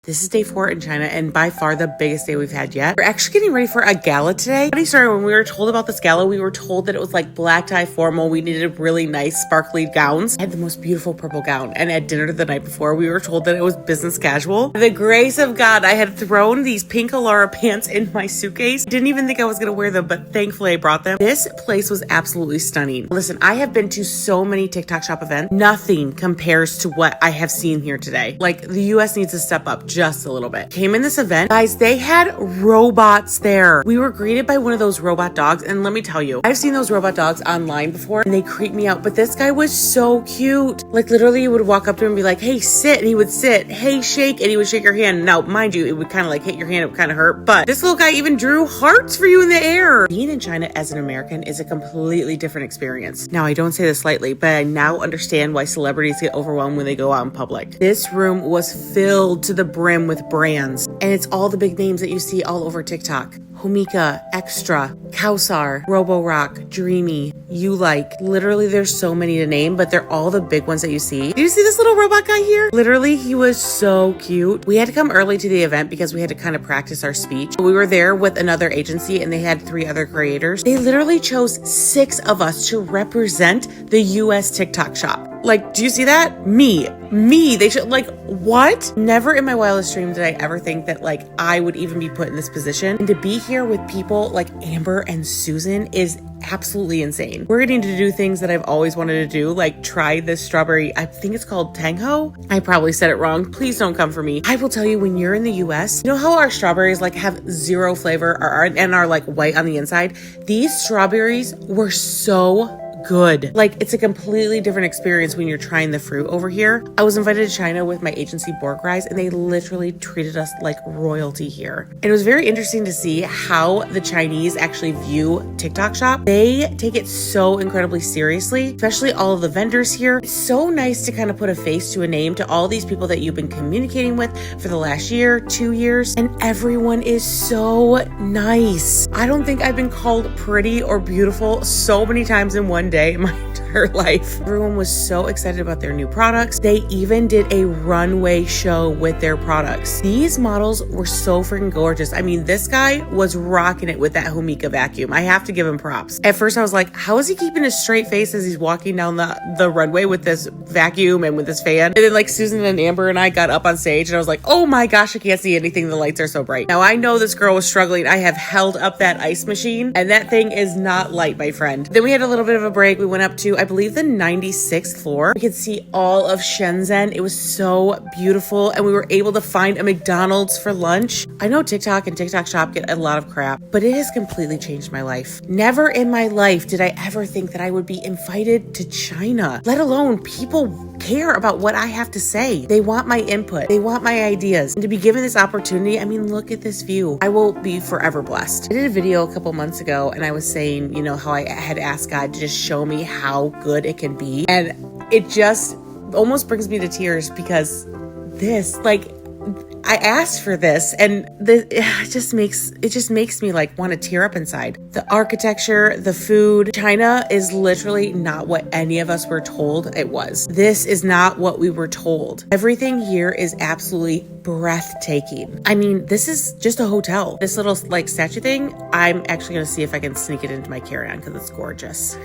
This is day 4 in China and by far the biggest day we've had yet. We're actually getting ready for a gala today. Funny story, when we were told about this gala, we were told that it was like black tie formal. We needed really nice sparkly gowns. I had the most beautiful purple gown. And at dinner the night before, we were told that it was business casual. By the grace of God, I had thrown these pink Alara pants in my suitcase. Didn't even think I was gonna wear them, but thankfully I brought them. This place was absolutely stunning. Listen, I have been to so many TikTok shop events. Nothing compares to what I have seen here today. Like, the US needs to step up just a little bit. Came in this event, guys, they had robots there. We were greeted by one of those robot dogs, and let me tell you, I've seen those robot dogs online before and they creep me out, but this guy was so cute. Like, literally you would walk up to him and be like, hey, sit, and he would sit. Hey, shake, and he would shake your hand. Now, mind you, it would kind of like hit your hand, it would kind of hurt, but this little guy even drew hearts for you in the air. Being in China as an American is a completely different experience. Now, I don't say this lightly, but I now understand why celebrities get overwhelmed when they go out in public. This room was filled to the brim with brands, and it's all the big names that you see all over TikTok. Homika, Extra, Kausar, Roborock, Dreamy, You Like. Literally, there's so many to name, but they're all the big ones that you see. Do you see this little robot guy here? Literally, he was so cute. We had to come early to the event because we had to kind of practice our speech. We were there with another agency and they had 3 other creators. They literally chose 6 of us to represent the US TikTok shop. Like, do you see that? Me. They should, like, what? Never in my wildest dream did I ever think that, like, I would even be put in this position. And to be here with people like Amber and Susan is absolutely insane. We're getting to do things that I've always wanted to do, like try this strawberry, I think it's called Tangho. I probably said it wrong. Please don't come for me. I will tell you, when you're in the US, you know how our strawberries like have 0 flavor and are like white on the inside? These strawberries were so good. Like, it's a completely different experience when you're trying the fruit over here. I was invited to China with my agency Borgreis, and they literally treated us like royalty here. And it was very interesting to see how the Chinese actually view TikTok shop. They take it so incredibly seriously, especially all of the vendors here. It's so nice to kind of put a face to a name to all these people that you've been communicating with for the last year, 2 years, and everyone is so nice. I don't think I've been called pretty or beautiful so many times in one day in my entire life. Everyone was so excited about their new products. They even did a runway show with their products. These models were so freaking gorgeous. I mean, this guy was rocking it with that Homika vacuum. I have to give him props. At first I was like, how is he keeping a straight face as he's walking down the runway with this vacuum and with this fan? And then like Susan and Amber and I got up on stage and I was like, oh my gosh, I can't see anything. The lights are so bright. Now I know this girl was struggling. I have held up that ice machine and that thing is not light, my friend. Then we had a little bit of a break. We went up to, I believe, the 96th floor. We could see all of Shenzhen. It was so beautiful, and we were able to find a McDonald's for lunch. I know TikTok and TikTok shop get a lot of crap, but it has completely changed my life. Never in my life did I ever think that I would be invited to China, let alone people care about what I have to say. They want my input. They want my ideas. And to be given this opportunity, I mean, look at this view. I will be forever blessed. I did a video a couple months ago and I was saying, you know, how I had asked God to just show me how good it can be. And it just almost brings me to tears because this, like, I asked for this, and it just makes me like want to tear up inside. The architecture, the food. China is literally not what any of us were told it was. This is not what we were told. Everything here is absolutely breathtaking. I mean, this is just a hotel. This little like statue thing, I'm actually going to see if I can sneak it into my carry-on because it's gorgeous.